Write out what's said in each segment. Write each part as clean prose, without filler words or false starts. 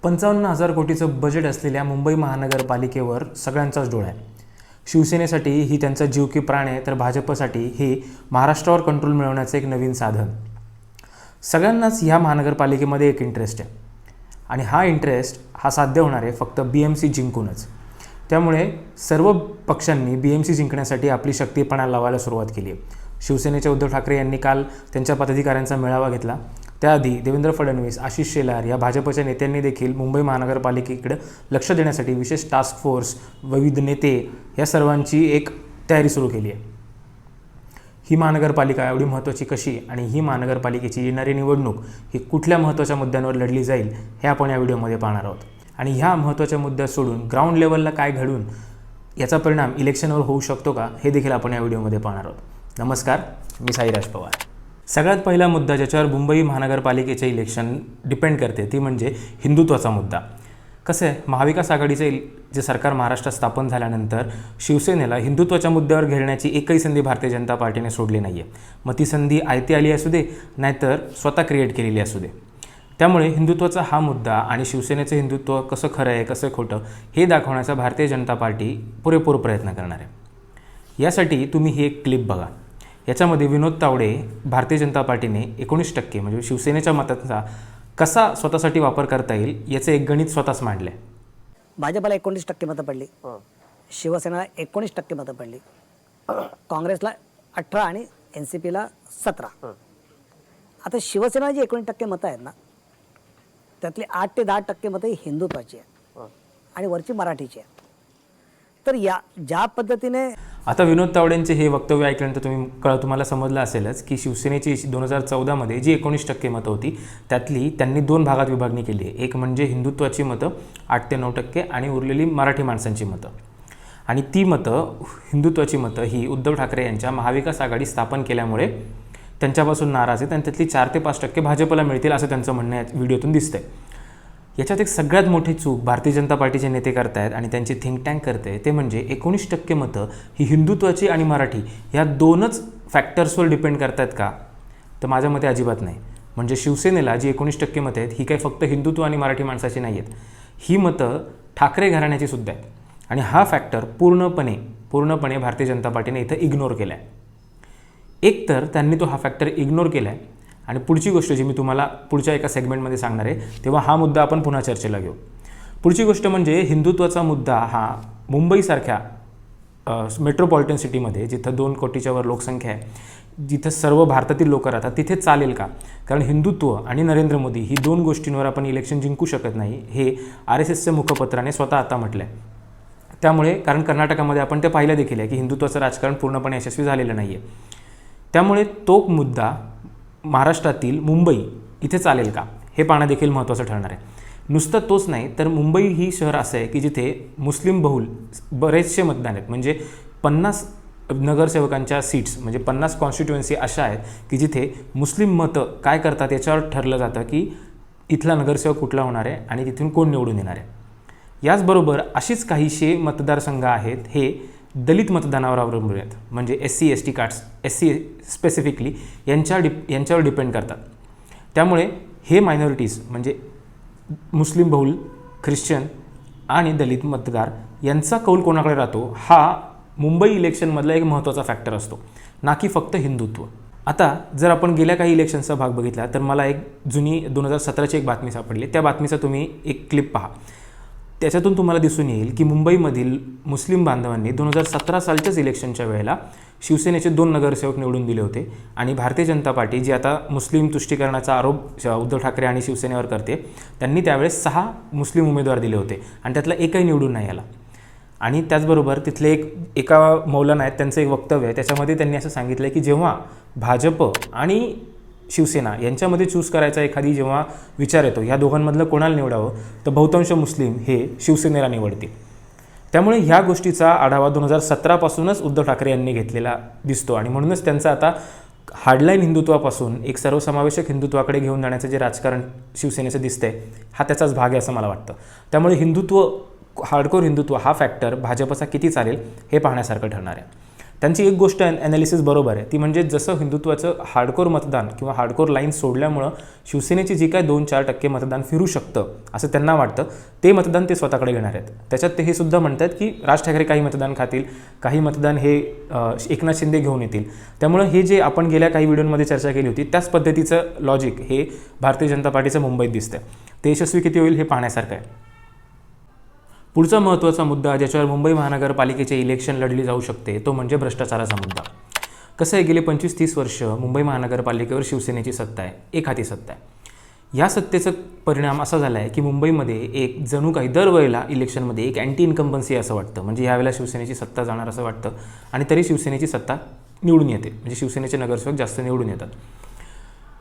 55,000 कोटीचं budget असलेल्या मुंबई महानगरपालिकेवर सगळ्यांचाच डोळा आहे. शिवसेनेसाठी ही त्यांचा जीव की प्राण आहे, तर भाजपसाठी हे महाराष्ट्रावर कंट्रोल मिळवण्याचं एक नवीन साधन. सगळ्यांनाच ह्या महानगरपालिकेमध्ये एक इंटरेस्ट आहे आणि हा इंटरेस्ट साध्य होणार आहे फक्त BMC जिंकूनच. त्यामुळे सर्व पक्षांनी BMC जिंकण्यासाठी आपली शक्ती पणाला लावायला सुरुवात केली आहे. शिवसेनेचे उद्धव ठाकरे यांनी काल त्यांच्या पदाधिकाऱ्यांचा मेळावा घेतला. त्याआधी देवेंद्र फडणवीस, आशिष शेलार या भाजपच्या नेत्यांनी देखील मुंबई महानगरपालिकेकडे लक्ष देण्यासाठी विशेष टास्क फोर्स, विविध नेते या सर्वांची एक तयारी सुरू केली आहे. ही महानगरपालिका एवढी महत्त्वाची कशी आणि ही महानगरपालिकेची येणारी निवडणूक ही कुठल्या महत्त्वाच्या मुद्द्यांवर लढली जाईल हे आपण या व्हिडिओमध्ये पाहणार आहोत. आणि ह्या महत्त्वाच्या मुद्द्या सोडून ग्राउंड लेवलला काय घडून याचा परिणाम इलेक्शनवर होऊ शकतो का हे देखील आपण या व्हिडिओमध्ये पाहणार आहोत. नमस्कार, मी साईराज पवार. सगळ्यात पहिला मुद्दा ज्याच्यावर मुंबई महानगरपालिकेचे इलेक्शन डिपेंड करते ती म्हणजे हिंदुत्वाचा मुद्दा. कसं आहे, महाविकास आघाडीचे जे सरकार महाराष्ट्रात स्थापन झाल्यानंतर शिवसेनेला हिंदुत्वाच्या मुद्द्यावर घेण्याची एकही संधी भारतीय जनता पार्टीने सोडली नाही आहे. मग ती संधी आयती आली असू दे नाहीतर स्वतः क्रिएट केलेली असू दे. त्यामुळे हिंदुत्वाचा हा मुद्दा आणि शिवसेनेचं हिंदुत्व कसं खरं आहे कसं खोटं हे दाखवण्याचा भारतीय जनता पार्टी पुरेपूर प्रयत्न करणार आहे. यासाठी तुम्ही ही एक क्लिप बघा. याच्यामध्ये विनोद तावडे भारतीय जनता पार्टीने 19% म्हणजे शिवसेनेच्या मतांचा कसा स्वतःसाठी वापर करता येईल याचं एक गणित स्वतःच मांडलं आहे. भाजपला 19% मतं पडली, शिवसेनेला 19% मतं पडली, काँग्रेसला 18 आणि NCPला 17. आता शिवसेना जी 19% मतं आहेत ना त्यातली 8 ते 10% मतं ही हिंदुत्वाची आहेत आणि वरची मराठीची आहेत. तर या ज्या पद्धतीने आता विनोद तावडेंचे हे वक्तव्य ऐकल्यानंतर तुम्हाला समजलं असेलच की शिवसेनेची 2014मध्ये जी 19% मतं होती त्यातली त्यांनी 2 भागात विभागणी केली आहे. एक म्हणजे हिंदुत्वाची मतं 8 ते 9% आणि उरलेली मराठी माणसांची मतं. आणि ती मतं, हिंदुत्वाची मतं ही उद्धव ठाकरे यांच्या महाविकास आघाडी स्थापन केल्यामुळे त्यांच्यापासून नाराज आहेत आणि त्यातली 4 ते 5% भाजपला मिळतील असं त्यांचं म्हणणं या व्हिडिओतून दिसतंय. याच्यात एक सगळ्यात मोठी चूक भारतीय जनता पार्टीचे नेते करतायत आणि त्यांची थिंक टँक करते ते म्हणजे 19% मतं ही हिंदुत्वाची आणि मराठी या 2च फॅक्टर्सवर डिपेंड करतात का? तर माझ्या मते अजिबात नाही. म्हणजे शिवसेनेला जी 19% मतं आहेत ही काही फक्त हिंदुत्व आणि मराठी माणसाची नाही आहेत, ही मतं ठाकरे घराण्याची सुद्धा आहेत. आणि हा फॅक्टर पूर्णपणे भारतीय जनता पार्टीने इथं इग्नोर केला आहे. एक तर त्यांनी तो हा फॅक्टर इग्नोर केला आहे आणि पुढची गोष्ट जी मी तुम्हाला पुढच्या एका सेगमेंटमध्ये सांगणार आहे तेव्हा हा मुद्दा आपण पुन्हा चर्चेला घेऊ. पुढची गोष्ट म्हणजे हिंदुत्वाचा मुद्दा हा मुंबईसारख्या मेट्रोपॉलिटन सिटीमध्ये जिथं 2 कोटीच्या वर लोकसंख्या आहे, जिथं सर्व भारतातील लोक राहतात, तिथे चालेल का? कारण हिंदुत्व आणि नरेंद्र मोदी ही 2 गोष्टींवर आपण इलेक्शन जिंकू शकत नाही हे RSSच्या मुखपत्राने स्वतः आता म्हटलं आहे. त्यामुळे कारण कर्नाटकामध्ये आपण ते पाहिलं देखील आहे की हिंदुत्वाचं राजकारण पूर्णपणे यशस्वी झालेलं नाही आहे. त्यामुळे तो मुद्दा महाराष्ट्रातील मुंबई इथे चालेल का हे पाहणं देखील महत्त्वाचं ठरणार आहे. नुसतं तोच नाही तर मुंबई ही शहर असं आहे की जिथे मुस्लिम बहुल बरेचसे मतदान आहेत. म्हणजे 50 नगरसेवकांच्या सीट्स म्हणजे 50 कॉन्स्टिट्युएन्सी अशा आहेत की जिथे मुस्लिम मतं काय करतात याच्यावर ठरलं जातं की इथला नगरसेवक कुठला होणार आहे आणि तिथून कोण निवडून येणार आहे. याचबरोबर अशीच काहीशे मतदारसंघ आहेत हे दलित मतदानावर अवलंबून आहेत. म्हणजे SC ST cards, SC specifically यांच्यावर डिपेंड करतात. त्यामुळे हे मायनॉरिटीज म्हणजे मुस्लिम बहुल, ख्रिश्चन आणि दलित मतदार यांचा कौल कोणाकडे राहतो हा मुंबई इलेक्शनमधला एक महत्त्वाचा फॅक्टर असतो, ना की फक्त हिंदुत्व. आता जर आपण गेल्या काही इलेक्शनचा भाग बघितला तर मला एक जुनी 2017ची एक बातमी सापडली. त्या बातमीचा तुम्ही एक क्लिप पहा. त्याच्यातून तुम्हाला दिसून येईल की मुंबईमधील मुस्लिम बांधवांनी 2017 सालच्याच इलेक्शनच्या वेळेला शिवसेनेचे 2 नगरसेवक निवडून दिले होते आणि भारतीय जनता पार्टी जी आता मुस्लिम तुष्टीकरणाचा आरोप उद्धव ठाकरे आणि शिवसेनेवर करते त्यांनी त्यावेळेस 6 मुस्लिम उमेदवार दिले होते आणि त्यातला एकही निवडून नाही आला. आणि त्याचबरोबर तिथले एका मौलाना आहेत त्यांचं एक वक्तव्य आहे, त्याच्यामध्ये त्यांनी असं सांगितलं आहे की जेव्हा भाजप आणि शिवसेना यांच्यामध्ये चूज करायचा एखादी जेव्हा विचार येतो ह्या दोघांमधलं कोणाला निवडावं तर बहुतांश मुस्लिम हे शिवसेनेला निवडतील. त्यामुळे ह्या गोष्टीचा आढावा 2017पासूनच उद्धव ठाकरे यांनी घेतलेला दिसतो आणि म्हणूनच त्यांचं आता हार्डलाईन हिंदुत्वापासून एक सर्वसमावेशक हिंदुत्वाकडे घेऊन जाण्याचं जे राजकारण शिवसेनेचं दिसतंय हा त्याचाच भाग आहे असं मला वाटतं. त्यामुळे हिंदुत्व, हार्डकोर हिंदुत्व हा फॅक्टर भाजपचा किती चालेल हे पाहण्यासारखं ठरणार आहे. त्यांची एक गोष्ट ॲनालिसिस बरोबर आहे, ती म्हणजे जसं हिंदुत्वाचं हार्डकोर मतदान किंवा हार्डकोर लाईन सोडल्यामुळं शिवसेनेची जी काय 2-4% मतदान फिरू शकतं असं त्यांना वाटतं, ते मतदान ते स्वतःकडे घेणार आहेत. त्याच्यात ते हे सुद्धा म्हणतात की राज ठाकरे काही मतदान खातील, काही मतदान हे एकनाथ शिंदे घेऊन येतील. त्यामुळं हे जे आपण गेल्या काही व्हिडिओमध्ये चर्चा केली होती त्याच पद्धतीचं लॉजिक हे भारतीय जनता पार्टीचं मुंबईत दिसतं. ते यशस्वी किती होईल हे पाहण्यासारखं आहे. पुढचा महत्त्वाचा मुद्दा ज्याच्यावर मुंबई महानगरपालिकेचे इलेक्शन लढली जाऊ शकते तो म्हणजे भ्रष्टाचाराचा मुद्दा. कसं आहे, गेले 25-30 वर्ष मुंबई महानगरपालिकेवर शिवसेनेची सत्ता आहे, एक हाती सत्ता आहे. या सत्तेचा परिणाम असा झाला आहे की मुंबईमध्ये एक जणू काही दरवेळेला इलेक्शनमध्ये एक अँटी इन्कम्बन्सी असं वाटतं, म्हणजे यावेळेला शिवसेनेची सत्ता जाणार असं वाटतं आणि तरी शिवसेनेची सत्ता निवडून येते, म्हणजे शिवसेनेचे नगरसेवक जास्त निवडून येतात.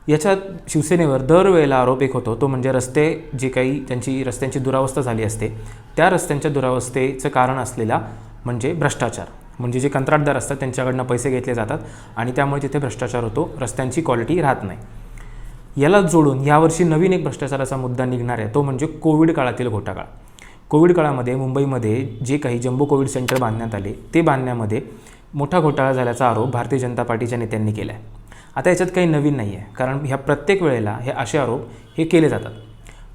याच्यात शिवसेनेवर दरवेळेला आरोप एक होतो, तो म्हणजे रस्ते जे काही रस्त्यांची दुरावस्था झाली असते त्या रस्त्यांच्या दुरावस्थेचं कारण असलेला म्हणजे भ्रष्टाचार. म्हणजे जे कंत्राटदार असतात त्यांच्याकडनं पैसे घेतले जातात आणि त्यामुळे तिथे भ्रष्टाचार होतो, रस्त्यांची क्वालिटी राहत नाही. याला जोडून यावर्षी नवीन एक भ्रष्टाचाराचा मुद्दा निघणार आहे, तो म्हणजे कोविड काळातील घोटाळा. कोविड काळामध्ये मुंबईमध्ये जे काही जम्बो कोविड सेंटर बांधण्यात आले ते बांधण्यामध्ये मोठा घोटाळा झाल्याचा आरोप भारतीय जनता पार्टीच्या नेत्यांनी केला आहे. आता याच्यात काही नवीन नाही आहे, कारण ह्या प्रत्येक वेळेला हे असे आरोप हे केले जातात.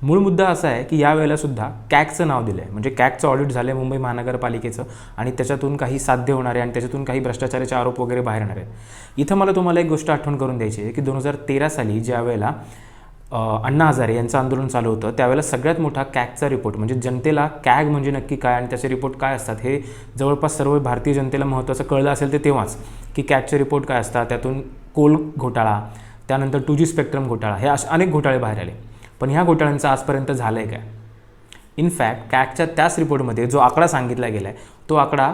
मूळ मुद्दा असा आहे की यावेळेलासुद्धा कॅगचं नाव दिलं आहे, म्हणजे कॅगचं ऑडिट झालं आहे मुंबई महानगरपालिकेचं आणि त्याच्यातून काही साध्य होणार आहे आणि त्याच्यातून काही भ्रष्टाचाराचे आरोप वगैरे बाहेर येणार आहेत. इथं मला तुम्हाला एक गोष्ट आठवण करून द्यायची आहे की 2013 साली ज्यावेळेला अण्णा हजारे यांचं आंदोलन चालू होतं त्यावेळेला सगळ्यात मोठा कॅगचा रिपोर्ट, म्हणजे जनतेला कॅग म्हणजे नक्की काय आणि त्याचे रिपोर्ट काय असतात हे जवळपास सर्व भारतीय जनतेला महत्त्वाचं कळलं असेल ते तेव्हाच, की कॅगचे रिपोर्ट काय असतात, त्यातून कोल घोटाळा, त्यानंतर 2G स्पेक्ट्रम घोटाळा, हे अनेक घोटाळे बाहेर आले. पण ह्या घोटाळ्यांचं आजपर्यंत झालं आहे काय? इनफॅक्ट कॅगच्या त्याच रिपोर्टमध्ये जो आकडा सांगितला गेला आहे तो आकडा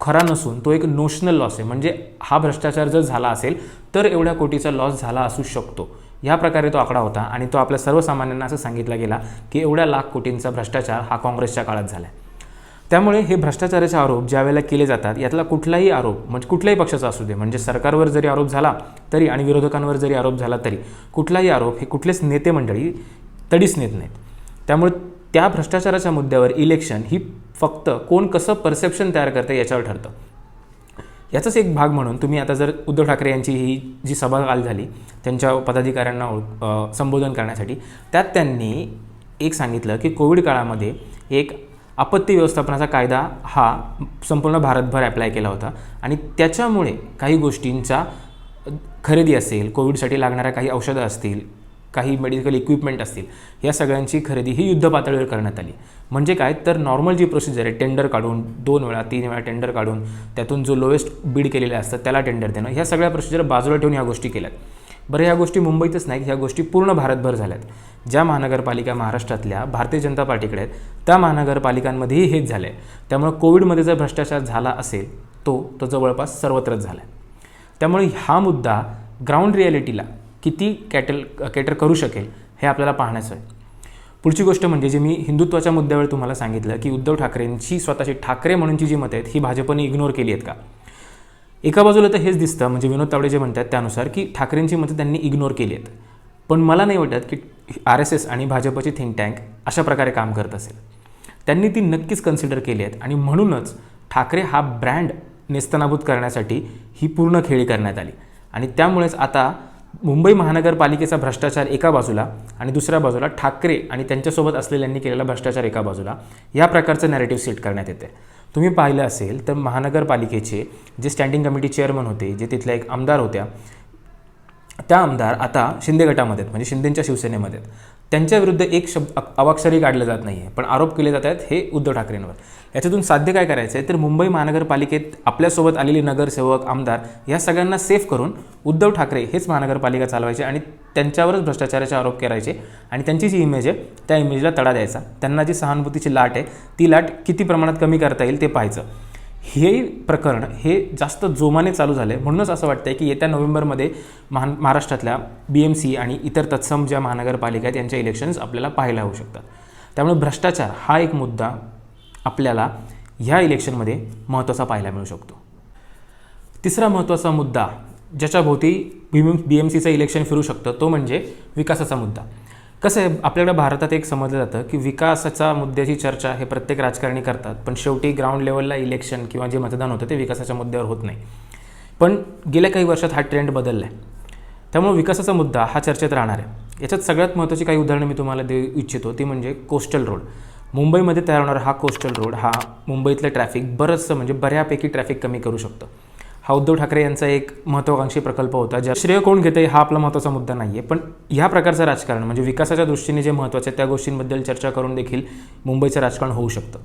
खरा नसून तो एक नोशनल लॉस आहे, म्हणजे हा भ्रष्टाचार जर झाला असेल तर एवढ्या कोटीचा लॉस झाला असू शकतो, ह्या प्रकारे तो आकडा होता आणि तो आपल्या सर्वसामान्यांना असं सांगितला गेला की एवढ्या लाख कोटींचा भ्रष्टाचार हा काँग्रेसच्या काळात झाला आहे. त्यामुळे हे भ्रष्टाचाराचे आरोप ज्या वेळेला केले जातात यातला कुठलाही आरोप म्हणजे कुठल्याही पक्षाचा असू दे, म्हणजे सरकारवर जरी आरोप झाला तरी आणि विरोधकांवर जरी आरोप झाला तरी कुठलाही आरोप हे कुठलेच नेते मंडळी तडीच नेत नाहीत. त्यामुळे त्या भ्रष्टाचाराच्या मुद्द्यावर इलेक्शन ही फक्त कोण कसं परसेप्शन तयार करते याच्यावर ठरतं. याचाच एक भाग म्हणून तुम्ही आता जर उद्धव ठाकरे यांची ही जी सभा काल झाली त्यांच्या पदाधिकाऱ्यांना संबोधन करण्यासाठी, त्यात त्यांनी एक सांगितलं की कोविड काळामध्ये एक आपत्ती व्यवस्थापनाचा कायदा हा संपूर्ण भारतभर ॲप्लाय केला होता आणि त्याच्यामुळे काही गोष्टींचा खरेदी असेल, कोविडसाठी लागणाऱ्या काही औषधं असतील, काही मेडिकल इक्विपमेंट असतील, या सगळ्यांची खरेदी ही युद्ध पातळीवर करण्यात आली. म्हणजे काय तर नॉर्मल जी प्रोसिजर आहे, टेंडर काढून 2 वेळा 3 वेळा टेंडर काढून त्यातून जो लोएस्ट बीड केलेले असतात त्याला टेंडर देणं, ह्या सगळ्या प्रोसिजर बाजूला ठेवून ह्या गोष्टी केल्यात. बरं, ह्या गोष्टी मुंबईतच नाही, ह्या गोष्टी पूर्ण भारतभर झाल्यात. ज्या महानगरपालिका महाराष्ट्रातल्या भारतीय जनता पार्टीकडे आहेत त्या महानगरपालिकांमध्येही हेच झालं आहे. त्यामुळे कोविडमध्ये जर भ्रष्टाचार झाला असेल तो जवळपास सर्वत्रच झाला आहे. त्यामुळे हा मुद्दा ग्राउंड रिॲलिटीला किती कॅटर करू शकेल हे आपल्याला पाहण्याचं आहे. पुढची गोष्ट म्हणजे जे मी हिंदुत्वाच्या मुद्द्यावर तुम्हाला सांगितलं की उद्धव ठाकरेंची स्वतःची ठाकरे म्हणूनची जी मतं आहेत ही भाजपने इग्नोर केली आहेत का? एका बाजूला तर हेच दिसतं, म्हणजे विनोद तावडे जे म्हणतात त्यानुसार की ठाकरेंची मतं त्यांनी इग्नोर केली आहेत. पण मला नाही वाटत की RSS आणि भाजपची थिंक टँक अशा प्रकारे काम करत असेल. त्यांनी ती नक्कीच कन्सिडर केली आहेत आणि म्हणूनच ठाकरे हा ब्रँड नेस्तनाबूत करण्यासाठी ही पूर्ण खेळी करण्यात आली. आणि त्यामुळेच आता मुंबई महानगरपालिकेचा भ्रष्टाचार एका बाजूला आणि दुसऱ्या बाजूला ठाकरे आणि त्यांच्यासोबत असलेल्यांनी केलेला भ्रष्टाचार एका बाजूला, या प्रकारचं नॅरेटिव्ह सेट करण्यात येते. तुम्ही पाहिलं असेल तर महानगरपालिकेचे जे स्टँडिंग कमिटी चेअरमन होते, जे तिथल्या एक आमदार होत्या, त्या आमदार आता शिंदे गटामध्ये आहेत, म्हणजे शिंदेंच्या शिवसेनेमध्ये आहेत. त्यांच्याविरुद्ध एक अवाक्षरही काढलं जात नाही आहे, पण आरोप केले जात आहेत हे उद्धव ठाकरेंवर. याच्यातून साध्य काय करायचं आहे तर मुंबई महानगरपालिकेत आपल्यासोबत आलेले नगरसेवक, आमदार या सगळ्यांना सेफ करून उद्धव ठाकरे हेच महानगरपालिका चालवायचे आणि त्यांच्यावरच भ्रष्टाचाराचे आरोप करायचे आणि त्यांची जी इमेज आहे त्या इमेजला तडा द्यायचा. त्यांना जी सहानुभूतीची लाट आहे ती लाट किती प्रमाणात कमी करता येईल ते पाहायचं. हे प्रकरण हे जास्त जोमाने चालू झालं आहे. म्हणूनच असं वाटतं आहे की येत्या नोव्हेंबरमध्ये महाराष्ट्रातल्या BMC आणि इतर तत्सम ज्या महानगरपालिका आहेत यांच्या इलेक्शन्स आपल्याला पाहायला होऊ शकतात. त्यामुळे भ्रष्टाचार हा एक मुद्दा आपल्याला ह्या इलेक्शनमध्ये महत्त्वाचा पाहायला मिळू शकतो. तिसरा महत्त्वाचा मुद्दा ज्याच्याभोवती BMCचं इलेक्शन फिरू शकतं तो म्हणजे विकासाचा मुद्दा. कसं आहे, आपल्याकडे भारतात एक समजलं जातं की विकासाच्या मुद्द्याची चर्चा हे प्रत्येक राजकारणी करतात, पण शेवटी ग्राउंड लेवलला इलेक्शन किंवा जे मतदान होतं ते विकासाच्या मुद्द्यावर होत नाही. पण गेल्या काही वर्षात हा ट्रेंड बदलला आहे. त्यामुळे विकासाचा मुद्दा हा चर्चेत राहणार आहे. याच्यात सगळ्यात महत्त्वाची काही उदाहरणं मी तुम्हाला देऊ इच्छितो ती म्हणजे कोस्टल रोड. मुंबईमध्ये तयार होणारा हा कोस्टल रोड हा मुंबईतलं ट्रॅफिक बरंचसं म्हणजे बऱ्यापैकी ट्रॅफिक कमी करू शकतो. हा उद्धव ठाकरे यांचा एक महत्त्वाकांक्षी प्रकल्प होता. ज्या श्रेय कोण घेते हा आपला महत्त्वाचा मुद्दा नाही आहे, पण ह्या प्रकारचं राजकारण म्हणजे विकासाच्या दृष्टीने जे महत्त्वाचं आहे त्या गोष्टींबद्दल चर्चा करून देखील मुंबईचं राजकारण होऊ शकतं.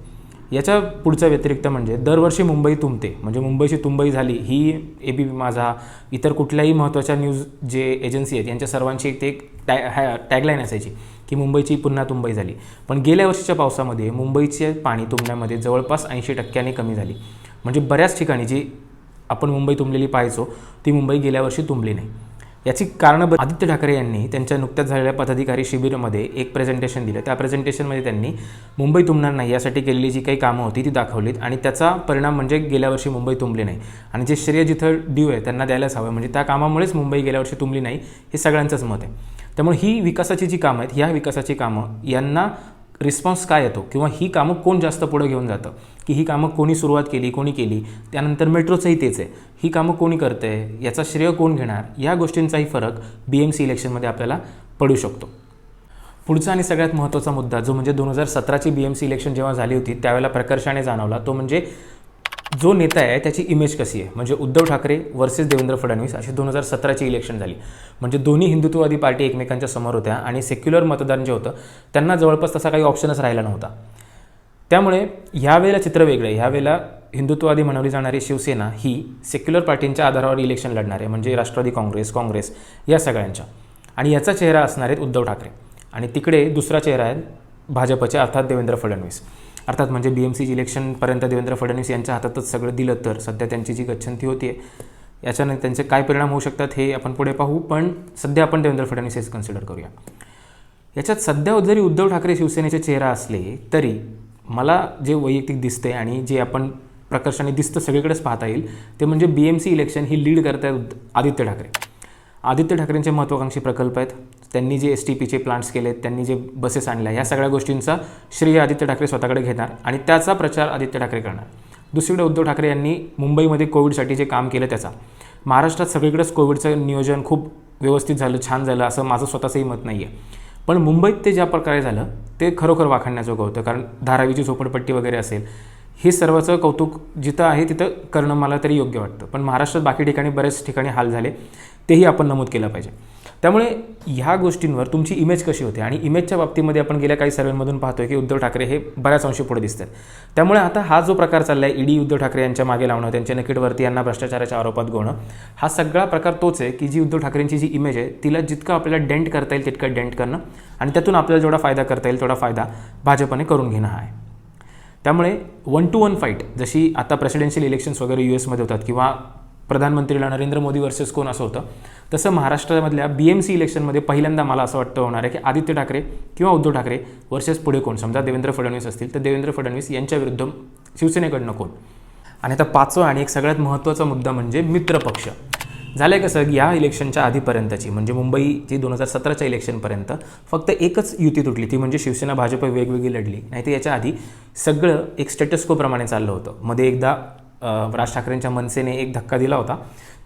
याच्या पुढचा व्यतिरिक्त म्हणजे दरवर्षी मुंबई तुंबते, म्हणजे मुंबईची तुंबई झाली ही ABP माझा इतर कुठल्याही महत्त्वाच्या न्यूज जे एजन्सी आहेत यांच्या सर्वांची एक टॅगलाईन असायची की मुंबईची पुन्हा तुंबई झाली. पण गेल्या वर्षीच्या पावसामध्ये मुंबईचे पाणी तुंबण्यामध्ये जवळपास 80% कमी झाली. म्हणजे बऱ्याच ठिकाणी जी आपण मुंबई तुंबलेली पाहायचो ती मुंबई गेल्या वर्षी तुंबली नाही. याची कारणं आदित्य ठाकरे यांनी त्यांच्या नुकत्याच झालेल्या पदाधिकारी शिबिरामध्ये एक प्रेझेंटेशन दिलं. त्या प्रेझेंटेशनमध्ये त्यांनी मुंबई तुंबणार नाही यासाठी केलेली जी काही कामं होती ती दाखवलीत आणि त्याचा परिणाम म्हणजे गेल्या वर्षी मुंबई तुंबली नाही. आणि जे श्रेय जिथं ड्यू आहे त्यांना द्यायलाच हवं, म्हणजे त्या कामामुळेच मुंबई गेल्या वर्षी तुंबली नाही हे सगळ्यांचंच मत आहे. त्यामुळे ही विकासाची जी कामं आहेत ह्या विकासाची कामं यांना रिस्पॉन्स काय येतो किंवा ही कामं कोण जास्त पुढं घेऊन जातं की ही कामं कोणी सुरुवात केली कोणी केली. त्यानंतर मेट्रोचंही तेच आहे, ही कामं कोणी करते याचा श्रेय कोण घेणार या गोष्टींचाही फरक BMC इलेक्शनमध्ये आपल्याला पडू शकतो. पुढचा आणि सगळ्यात महत्त्वाचा मुद्दा जो म्हणजे 2017ची BMC इलेक्शन जेव्हा झाली होती त्यावेळेला प्रकर्षाने जाणवला तो म्हणजे जो नेता आहे त्याची इमेज कशी आहे. म्हणजे उद्धव ठाकरे वर्सेस देवेंद्र फडणवीस अशी 2017ची इलेक्शन झाली. म्हणजे दोन्ही हिंदुत्ववादी पार्टी एकमेकांच्या समोर होत्या आणि सेक्युलर मतदान जे होतं त्यांना जवळपास तसा काही ऑप्शनच राहिला नव्हता. त्यामुळे ह्यावेळेला चित्र वेगळं आहे. ह्यावेळेला हिंदुत्ववादी म्हणवली जाणारी शिवसेना ही सेक्युलर पार्टींच्या आधारावर इलेक्शन लढणार आहे, म्हणजे राष्ट्रवादी काँग्रेस या सगळ्यांच्या. आणि याचा चेहरा असणार आहेत उद्धव ठाकरे आणि तिकडे दुसरा चेहरा आहे भाजपचे अर्थात देवेंद्र फडणवीस. अर्थात म्हणजे BMC इलेक्शनपर्यंत देवेंद्र फडणवीस यांच्या हातातच सगळं दिलं तर सध्या त्यांची जी गच्छंती होती आहे याच्याने त्यांचे काय परिणाम होऊ शकतात हे आपण पुढे पाहू, पण सध्या आपण देवेंद्र फडणवीस हेच कन्सिडर करूया. याच्यात सध्या जरी उद्धव ठाकरे शिवसेनेचे चेहरा असले तरी मला जे वैयक्तिक दिसते आणि जे आपण प्रकर्षाने दिसतं सगळीकडेच पाहता येईल ते म्हणजे BMC इलेक्शन ही लीड करत आहेत आदित्य ठाकरे. आदित्य ठाकरेंचे महत्त्वाकांक्षी प्रकल्प आहेत. त्यांनी जे STPचे प्लांट्स केले आहेत, त्यांनी जे बसेस आणल्या, ह्या सगळ्या गोष्टींचा श्रेय आदित्य ठाकरे स्वतःकडे घेणार आणि त्याचा प्रचार आदित्य ठाकरे करणार. दुसरीकडे उद्धव ठाकरे यांनी मुंबईमध्ये कोविडसाठी जे काम केलं त्याचा महाराष्ट्रात सगळीकडेच कोविडचं नियोजन खूप व्यवस्थित झालं, छान झालं असं माझं स्वतःचंही मत नाही आहे. पण मुंबईत ते ज्या प्रकारे झालं ते खरोखर वाखाणण्याजोगं होतं. कारण धारावीची झोपडपट्टी वगैरे असेल हे सर्वचं कौतुक जिथं आहे तिथं करणं मला तरी योग्य वाटतं. पण महाराष्ट्रात बाकी ठिकाणी बऱ्याच ठिकाणी हाल झाले तेही आपण नमूद केलं पाहिजे. त्यामुळे ह्या गोष्टींवर तुमची इमेज कशी होते आणि इमेजच्या बाबतीमध्ये आपण गेल्या काही सर्वेंमधून पाहतोय की उद्धव ठाकरे हे बऱ्याच अंशी पुढे दिसतात. त्यामुळे आता हा जो प्रकार चालला आहे ED उद्धव ठाकरे यांच्या मागे लावणं, त्यांच्या नकीडवरती यांना भ्रष्टाचाराच्या आरोपात गोवणं, हा सगळा प्रकार तोच आहे की जी उद्धव ठाकरेंची जी इमेज आहे तिला जितकं आपल्याला डेंट करता येईल तितकं डेंट करणं आणि त्यातून आपल्याला जेवढा फायदा करता येईल तेवढा फायदा भाजपने करून घेणं हा आहे. त्यामुळे 1 to 1 फाईट जशी आता प्रेसिडेन्शियल इलेक्शन्स वगैरे US मध्ये होतात किंवा प्रधानमंत्रीला नरेंद्र मोदी वर्सेस कोण असं होतं, तसं महाराष्ट्रामधल्या BMC इलेक्शनमध्ये पहिल्यांदा मला असं वाटतं होणार आहे की आदित्य ठाकरे किंवा उद्धव ठाकरे वर्सेस पुढे कोण. समजा देवेंद्र फडणवीस असतील तर देवेंद्र फडणवीस यांच्या विरुद्ध शिवसेनेकडनं कोण. आणि आता पाचवा आणि एक सगळ्यात महत्त्वाचा मुद्दा म्हणजे मित्रपक्ष. झालं आहे कसं या इलेक्शनच्या आधीपर्यंतची म्हणजे मुंबईची 2017च्या इलेक्शनपर्यंत फक्त एकच युती तुटली, ती म्हणजे शिवसेना भाजप वेगवेगळी लढली. नाही तर याच्या आधी सगळं एक स्टेटस्कोप्रमाणे चाललं होतं. मध्ये एकदा राज ठाकरेंच्या मनसेने एक धक्का दिला होता,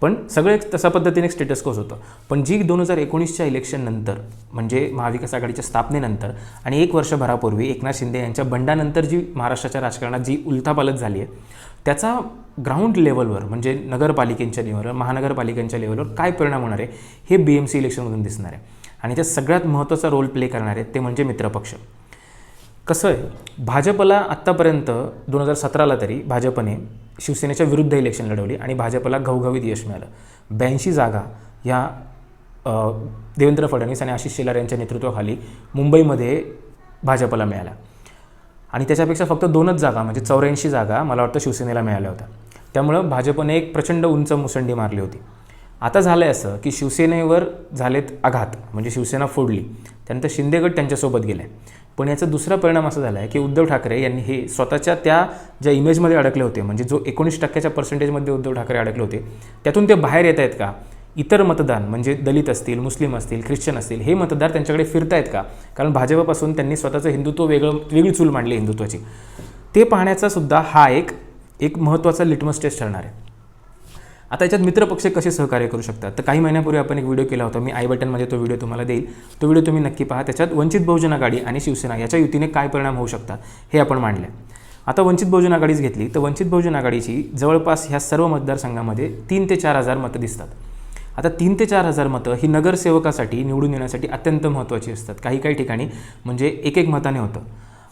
पण सगळं एक तशा पद्धतीने एक स्टेटस्कोच होतं. पण जी 2019च्या इलेक्शननंतर म्हणजे महाविकास आघाडीच्या स्थापनेनंतर आणि 1 वर्षभरापूर्वी एकनाथ शिंदे यांच्या बंडानंतर जी महाराष्ट्राच्या राजकारणात जी उलथापालथ झाली आहे त्याचा ग्राउंड लेवलवर म्हणजे नगरपालिकेच्या लेवलवर महानगरपालिकांच्या लेवलवर काय परिणाम होणार आहे हे BMC इलेक्शनमधून दिसणार आहे. आणि त्यात सगळ्यात महत्त्वाचा रोल प्ले करणार आहे ते म्हणजे मित्रपक्ष. कसं आहे भाजपला आत्तापर्यंत 2017ला तरी भाजपने शिवसेनेच्या विरुद्ध इलेक्शन लढवली आणि भाजपला घवघवीत यश मिळालं. 82 जागा ह्या देवेंद्र फडणवीस आणि आशिष शेलार यांच्या नेतृत्वाखाली मुंबईमध्ये भाजपला मिळाल्या आणि त्याच्यापेक्षा फक्त 2च जागा म्हणजे 84 जागा मला वाटतं शिवसेनेला मिळाल्या होत्या. त्यामुळं भाजपने एक प्रचंड उंच मुसंडी मारली होती. आता झालं आहे असं की शिवसेनेवर झालेत आघात म्हणजे शिवसेना फोडली, त्यानंतर शिंदेगड त्यांच्यासोबत गेले. पण याचा दुसरा परिणाम असा झाला आहे की उद्धव ठाकरे यांनी हे स्वतःच्या त्या ज्या इमेजमध्ये अडकले होते म्हणजे जो 19% पर्सेंटेजमध्ये उद्धव ठाकरे अडकले होते त्यातून ते बाहेर येत आहेत का. इतर मतदान म्हणजे दलित असतील, मुस्लिम असतील, ख्रिश्चन असतील हे मतदार त्यांच्याकडे फिरतायत का. कारण भाजपपासून त्यांनी स्वतःचं हिंदुत्व वेगळी चूल मांडली हिंदुत्वाची. ते पाहण्याचा सुद्धा हा एक महत्त्वाचा लिटमस टेस्ट ठरणार आहे. आता याच्यात मित्रपक्ष कसे सहकार्य करू शकतात, तर काही महिन्यापूर्वी आपण एक व्हिडिओ केला होता, मी आय बटनमध्ये तो व्हिडिओ तुम्हाला देईल, तो व्हिडिओ तुम्ही नक्की पहा. त्याच्यात वंचित बहुजन आघाडी आणि शिवसेना याच्या युतीने काय परिणाम होऊ शकतात हे आपण मांडले. आता वंचित बहुजन आघाडीच घेतली तर वंचित बहुजन आघाडीची जवळपास ह्या सर्व मतदारसंघामध्ये 3 ते 4 हजार मतं दिसतात. आता 3 ते 4 हजार मतं ही नगरसेवकासाठी निवडून येण्यासाठी अत्यंत महत्त्वाची असतात. काही ठिकाणी म्हणजे एक मताने होतं.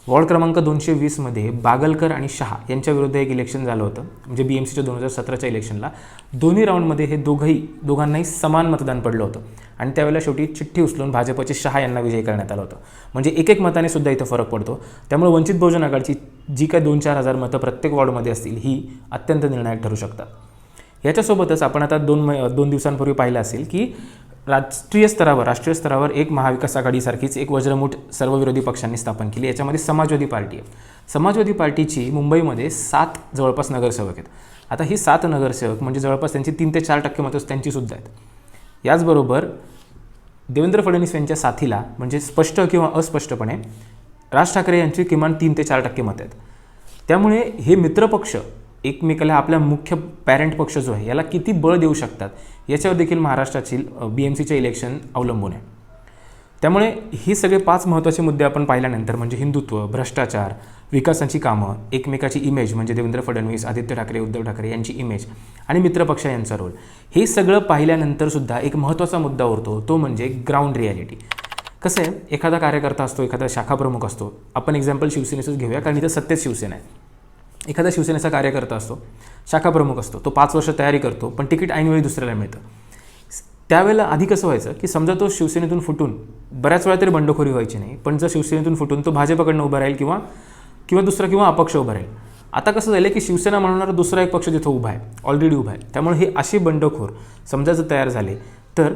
वॉर्ड क्रमांक 220मध्ये बागलकर आणि शहा यांच्या विरुद्ध एक इलेक्शन झालं होतं, म्हणजे BMCच्या 2017च्या इलेक्शनला. दोन्ही राऊंडमध्ये हे दोघांनाही समान मतदान पडलं होतं आणि त्यावेळेला शेवटी चिठ्ठी उचलून भाजपचे शहा यांना विजयी करण्यात आलं होतं. म्हणजे एक मताने सुद्धा इथं फरक पडतो. त्यामुळे वंचित बहुजन आघाडीची जी काही 2-4 हजार मतं प्रत्येक वॉर्डमध्ये असतील ही अत्यंत निर्णायक ठरू शकतात. याच्यासोबतच आपण आता 2 दिवसांपूर्वी पाहिलं असेल की राष्ट्रीय स्तरावर एक महाविकास आघाडीसारखीच एक वज्रमूठ सर्व विरोधी पक्षांनी स्थापन केली. याच्यामध्ये समाजवादी पार्टी आहे. समाजवादी पार्टीची मुंबईमध्ये 7 जवळपास नगरसेवक आहेत. आता ही 7 नगरसेवक म्हणजे जवळपास त्यांची 3 ते 4% मतं त्यांचीसुद्धा आहेत. याचबरोबर देवेंद्र फडणवीस यांच्या साथीला म्हणजे स्पष्ट किंवा अस्पष्टपणे राज ठाकरे यांची किमान 3 ते 4% मतं आहेत. त्यामुळे हे मित्रपक्ष एकमेकाला आपल्या मुख्य पॅरेंट पक्ष जो आहे याला किती बळ देऊ शकतात याच्यावर देखील महाराष्ट्रातील BMCचे इलेक्शन अवलंबून आहे. त्यामुळे ही सगळे 5 महत्त्वाचे मुद्दे आपण पाहिल्यानंतर म्हणजे हिंदुत्व, भ्रष्टाचार, विकासाची कामं, एकमेकाची इमेज म्हणजे देवेंद्र फडणवीस, आदित्य ठाकरे, उद्धव ठाकरे यांची इमेज आणि मित्रपक्ष यांचा रोल, हे सगळं पाहिल्यानंतरसुद्धा एक महत्त्वाचा मुद्दा उरतो, तो म्हणजे ग्राउंड रिॲलिटी. कसं आहे, एखादा कार्यकर्ता असतो, एखादा शाखाप्रमुख असतो. आपण एक्झाम्पल शिवसेनेचंच घेऊया कारण इथं सत्तेत शिवसेना आहे. एखादा शिवसेनेचा कार्यकर्ता असतो, शाखाप्रमुख असतो, तो 5 वर्ष तयारी करतो पण तिकीट ऐनवेळी दुसऱ्याला मिळतं. त्यावेळेला आधी कसं व्हायचं की समजा तो शिवसेनेतून फुटून बऱ्याच वेळा तरी बंडखोरी व्हायची नाही, पण जर शिवसेनेतून फुटून तो भाजपकडनं उभा राहील किंवा दुसरा अपक्ष उभा राहील. आता कसं झालं की शिवसेना म्हणणारा दुसरा एक पक्ष तिथं उभा आहे, ऑलरेडी उभा आहे. त्यामुळे हे असे बंडखोर समजा जर तयार झाले तर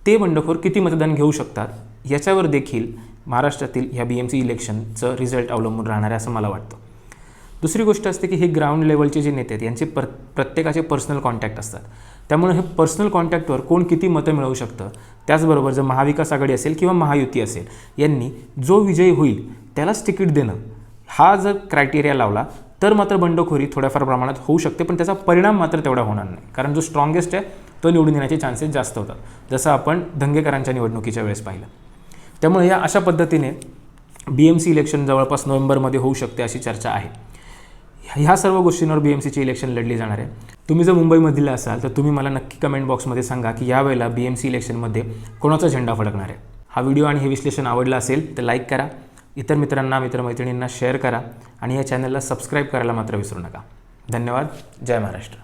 ते बंडखोर किती मतदान घेऊ शकतात याच्यावर देखील महाराष्ट्रातील ह्या BMC इलेक्शनचं रिझल्ट अवलंबून राहणार आहे असं मला वाटतं. दुसरी गोष्ट असते की हे ग्राउंड लेवलचे जे नेते आहेत यांचे प्रत्येकाचे पर्सनल कॉन्टॅक्ट असतात. त्यामुळे हे पर्सनल कॉन्टॅक्टवर कोण किती मतं मिळवू शकतं. त्याचबरोबर जर महाविकास आघाडी असेल किंवा महायुती असेल यांनी जो विजयी होईल त्यालाच तिकीट देणं हा जर क्रायटेरिया लावला तर मात्र बंडखोरी थोड्याफार प्रमाणात होऊ शकते, पण त्याचा परिणाम मात्र तेवढा होणार नाही. कारण जो स्ट्रॉंगेस्ट आहे तो निवडून येण्याचे चान्सेस जास्त होतात, जसं आपण धंगेकरांच्या निवडणुकीच्या वेळेस पाहिलं. त्यामुळे या अशा पद्धतीने BMC इलेक्शन जवळपास नोव्हेंबरमध्ये होऊ शकते अशी चर्चा आहे. ह्या सर्व गोष्टींवर BMCची इलेक्शन लढली जाणार आहे. तुम्ही जर मुंबईमधील असाल तर तुम्ही मला नक्की कमेंट बॉक्समध्ये सांगा की यावेळेला BMC इलेक्शनमध्ये कोणाचा झेंडा फडकणार आहे. हा व्हिडिओ आणि हे विश्लेषण आवडलं असेल तर लाईक करा, इतर मित्रांना मित्रमैत्रिणींना शेअर करा आणि या चॅनलला सबस्क्राईब करायला मात्र विसरू नका. धन्यवाद. जय महाराष्ट्र.